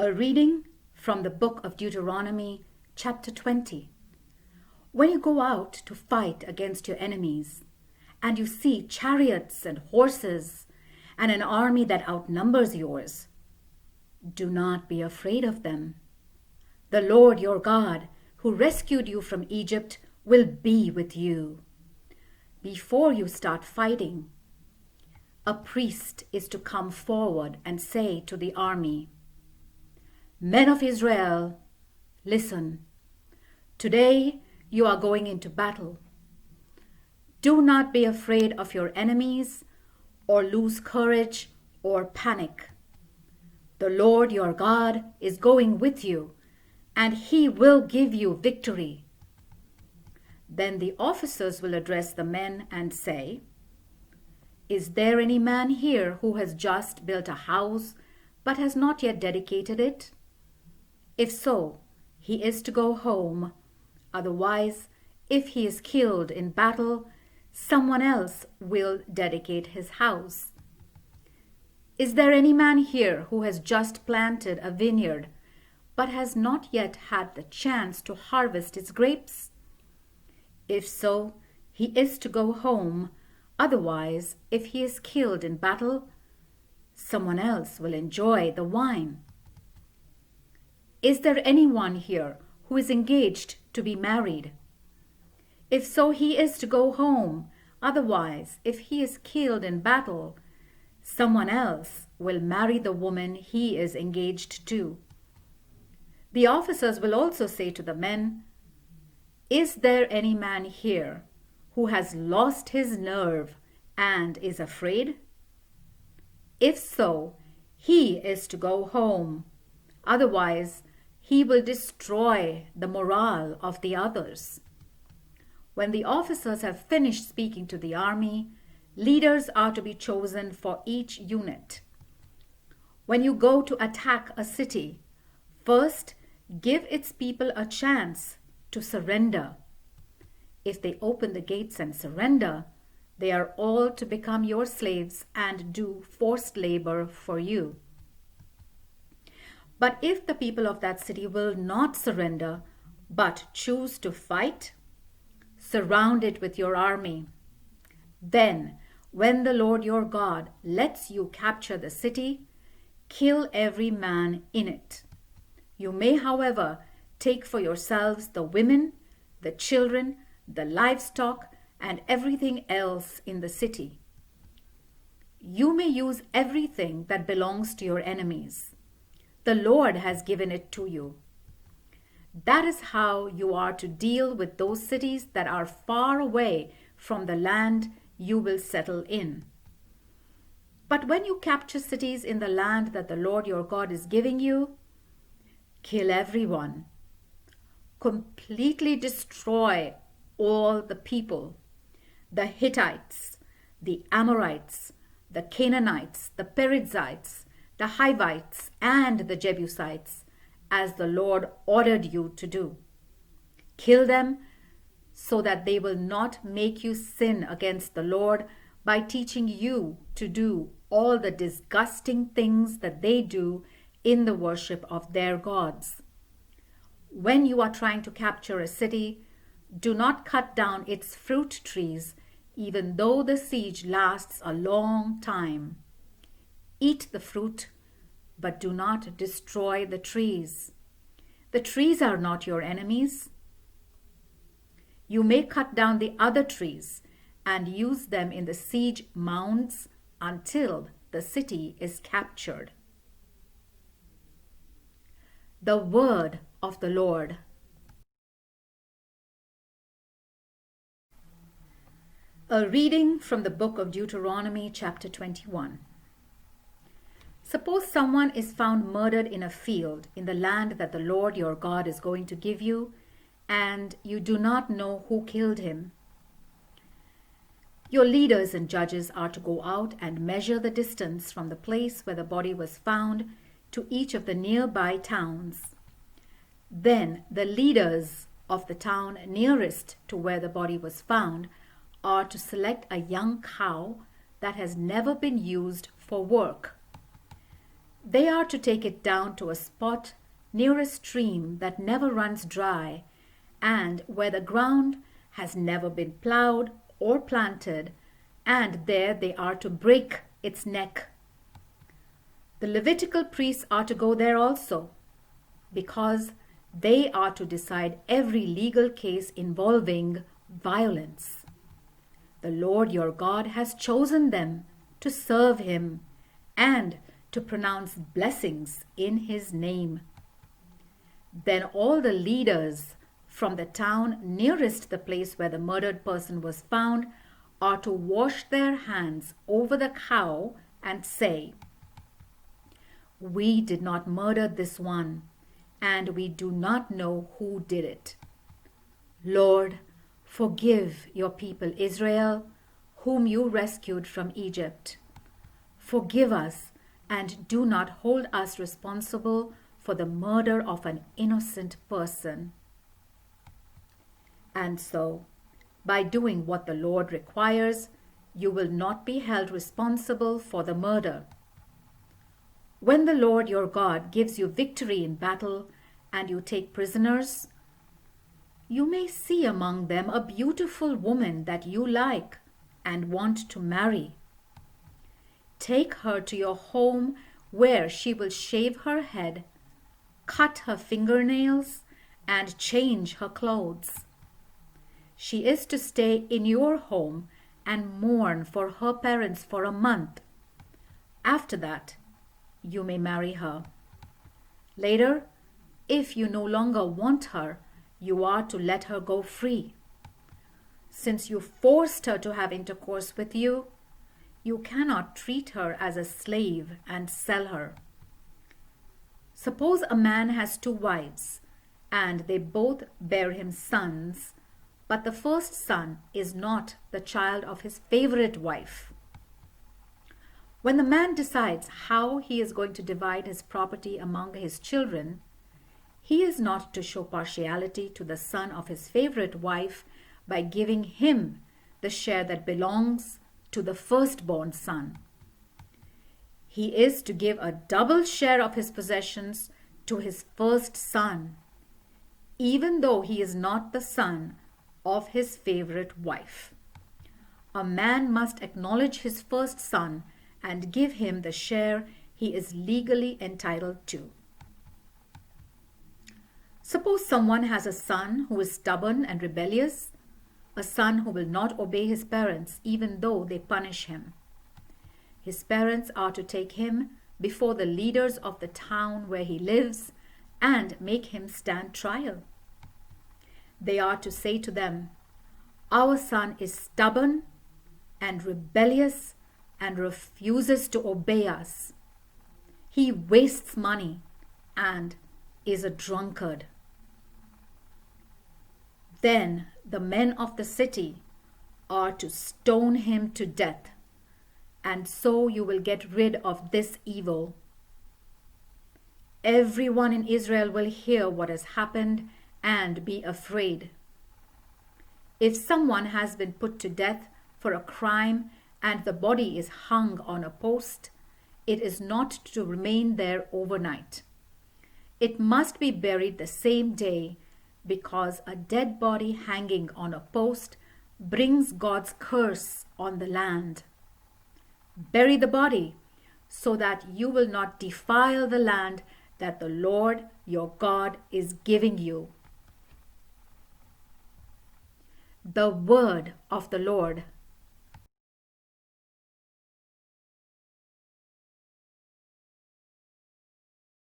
A reading from the book of Deuteronomy, chapter 20. When you go out to fight against your enemies, and you see chariots and horses, and an army that outnumbers yours, do not be afraid of them. The Lord your God, who rescued you from Egypt, will be with you. Before you start fighting, a priest is to come forward and say to the army, "Men of Israel, listen. Today you are going into battle. Do not be afraid of your enemies or lose courage or panic. The Lord your God is going with you, and he will give you victory." Then the officers will address the men and say, "Is there any man here who has just built a house but has not yet dedicated it? If so, he is to go home. Otherwise, if he is killed in battle, someone else will dedicate his house. Is there any man here who has just planted a vineyard, but has not yet had the chance to harvest its grapes? If so, he is to go home. Otherwise, if he is killed in battle, someone else will enjoy the wine. Is there anyone here who is engaged to be married? If so, he is to go home. Otherwise, if he is killed in battle, someone else will marry the woman he is engaged to." The officers will also say to the men, "Is there any man here who has lost his nerve and is afraid? If so, he is to go home. Otherwise, he will destroy the morale of the others." When the officers have finished speaking to the army, leaders are to be chosen for each unit. When you go to attack a city, first give its people a chance to surrender. If they open the gates and surrender, they are all to become your slaves and do forced labor for you. But if the people of that city will not surrender, but choose to fight, surround it with your army. Then, when the Lord your God lets you capture the city, kill every man in it. You may, however, take for yourselves the women, the children, the livestock, and everything else in the city. You may use everything that belongs to your enemies. The Lord has given it to you. That is how you are to deal with those cities that are far away from the land you will settle in. But when you capture cities in the land that the Lord your God is giving you, kill everyone. Completely destroy all the people: the Hittites, the Amorites, the Canaanites, the Perizzites, the Hivites, and the Jebusites, as the Lord ordered you to do. Kill them so that they will not make you sin against the Lord by teaching you to do all the disgusting things that they do in the worship of their gods. When you are trying to capture a city, do not cut down its fruit trees, even though the siege lasts a long time. Eat the fruit, but do not destroy the trees. The trees are not your enemies. You may cut down the other trees and use them in the siege mounds until the city is captured. The word of the Lord. A reading from the book of Deuteronomy, chapter 21. Suppose someone is found murdered in a field in the land that the Lord your God is going to give you, and you do not know who killed him. Your leaders and judges are to go out and measure the distance from the place where the body was found to each of the nearby towns. Then the leaders of the town nearest to where the body was found are to select a young cow that has never been used for work. They are to take it down to a spot near a stream that never runs dry, and where the ground has never been plowed or planted, and there they are to break its neck. The Levitical priests are to go there also, because they are to decide every legal case involving violence. The Lord your God has chosen them to serve him and to pronounce blessings in his name. Then all the leaders from the town nearest the place where the murdered person was found are to wash their hands over the cow and say, "We did not murder this one, and we do not know who did it. Lord, forgive your people Israel, whom you rescued from Egypt. Forgive us and do not hold us responsible for the murder of an innocent person." And so, by doing what the Lord requires, you will not be held responsible for the murder. When the Lord your God gives you victory in battle and you take prisoners, you may see among them a beautiful woman that you like and want to marry. Take her to your home where she will shave her head, cut her fingernails, and change her clothes. She is to stay in your home and mourn for her parents for a month. After that, you may marry her. Later, if you no longer want her, you are to let her go free. Since you forced her to have intercourse with you, you cannot treat her as a slave and sell her. Suppose a man has 2 wives, and they both bear him sons, but the first son is not the child of his favorite wife. When the man decides how he is going to divide his property among his children, he is not to show partiality to the son of his favorite wife by giving him the share that belongs to the firstborn son. He is to give a double share of his possessions to his first son, even though he is not the son of his favorite wife. A man must acknowledge his first son and give him the share he is legally entitled to. Suppose someone has a son who is stubborn and rebellious, a son who will not obey his parents even though they punish him. His parents are to take him before the leaders of the town where he lives and make him stand trial. They are to say to them, "Our son is stubborn and rebellious and refuses to obey us. He wastes money and is a drunkard." Then the men of the city are to stone him to death, and so you will get rid of this evil. Everyone in Israel will hear what has happened and be afraid. If someone has been put to death for a crime and the body is hung on a post, it is not to remain there overnight. It must be buried the same day, because a dead body hanging on a post brings God's curse on the land. Bury the body so that you will not defile the land that the Lord your God is giving you. The word of the Lord.